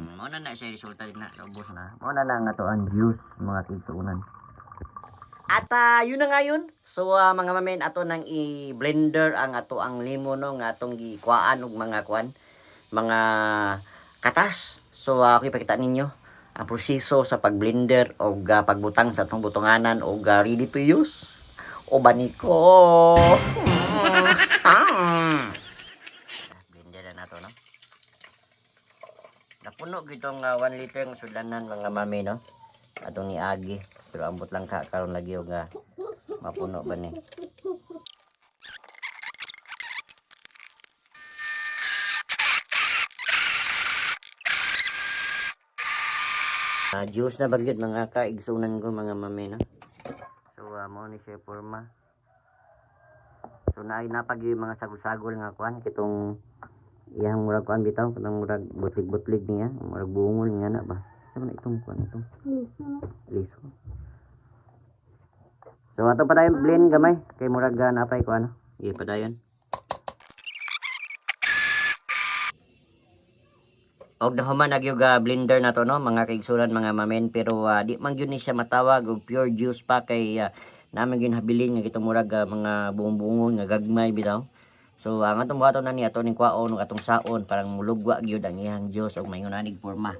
Muna na siya resulta din na. Ubos na. Muna na nga to ang juice mga kigsuunan. At yun na nga yun. So mga mamen ato nang i-blender ang ato ang limon no nga atong gikuan og mga kuan, mga katas. So ako ipakita ninyo ang proseso sa pag-blender o pagbutang sa atong butonganan o ready to use. O baniko. Blender na nato no. Napuno gitong 1 liter ng sudanan mga mami no. Atong niagi pero ambot lang ka karon lagi og mapuno ba ni. Juice na bagyod mga kaigsunan ko mga mami no. So mo ni siya forma. So napag yung mga sagol-sagol nga kuan kitong iyang murag kuan bitaw kanang murag butlig-butlig niya, murag bungol nga na ba. Ano na itong kuan ito? Liso. So ato pa dayon blend gamay kay murag napay ko ano. Iya pa dayon. Og nahuman nagyog blender na to no mga kaigsunan mga mamen pero di man gyud ni siya matawag og pure juice pa kay namin gyud habilin nga kitong murag mga buong-buongon nga gagmay bitaw. So ang atong buhaton na ni ato ning kwaon ug atong saon parang mulugwa gyud ang iyang juice og maingon anig porma.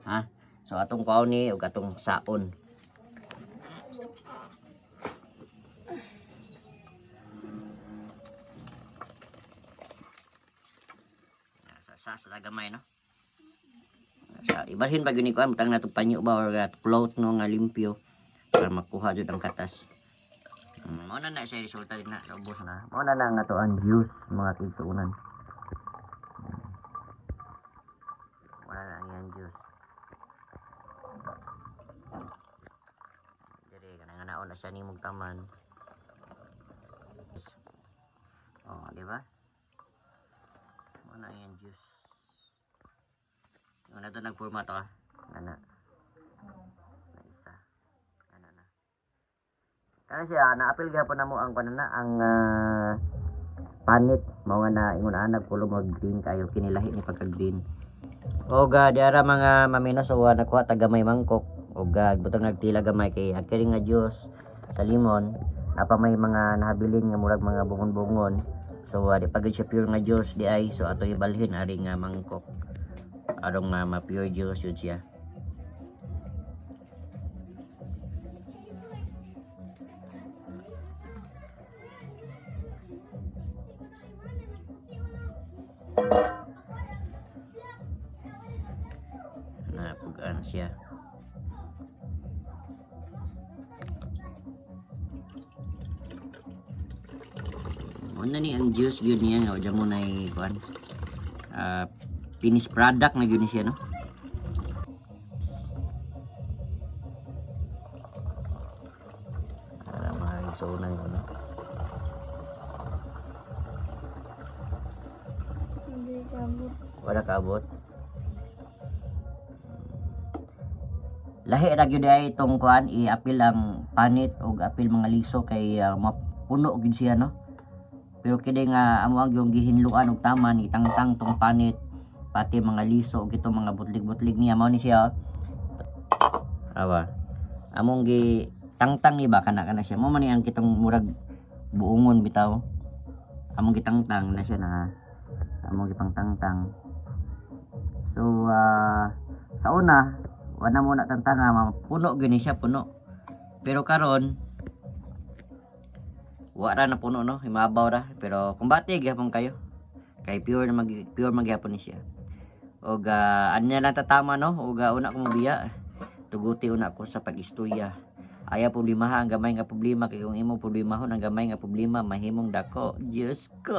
Ha? So atong kwaon ni ug atong saon. Sa gamay no. Sa ibalhin ba gyud ni kuan butang nato panyo ba or cloth no nga limpyo para makuha jud ang katas. Muna na siya resulta din na. Ubos na. Muna na nga to ang juice mga kigsuunan. Muna na ang yan juice. Dire kanang naon na siya ni mugtaman. Oh, di ba? Muna ang yan juice. Yung na to nagporma to Ana. Kana siya naapil gyapon namo ang kanana ang panit mao nga na ingon anag kulo mo green kayo kinilahi ni pagka green. Og diara mga mamino so nakuha ta gamay mangkok og butang nagtila gamay kay akiri nga juice sa limon napa may mga nahabilin nga murag mga bungon-bungon. So di pagid siya pure nga juice di ay so ato ibalhin ari nga mangkok. Arong ma-pure juice yun siya. Napugaan siya. Muna ni ang juice yun niya nga dyan mo na kuan finished product na yun siya no. Para mahiso na yun no. Hindi kabot. Wala kabot. Lahi ra gyud ay itong kuan i-apil ang panit og apil mga liso kay mapuno gyud siya no. Pero kini nga amo ang yung gihinluan og taman itangtang tong panit pati mga liso og itong mga butlig-butlig niya mao ni siya. Awa. Among gi tangtang ni ba kana siya. Mao man ni ang kitong murag buongon bitaw. Among gitangtang na siya na among gipangtangtang. So sa una wala mo na tantanga puno gini siya puno. Pero karon wala na puno no, imabaw ra pero kumbati gyapon kayo. Kay pure magyapon ni siya. Og anya lang tatama no, og una ko mobiya. Tuguti una ko sa pag-istorya. Aya problema ang gamay nga problema kay kung imo problemahon ang gamay nga problema mahimong dako. Diyos ko.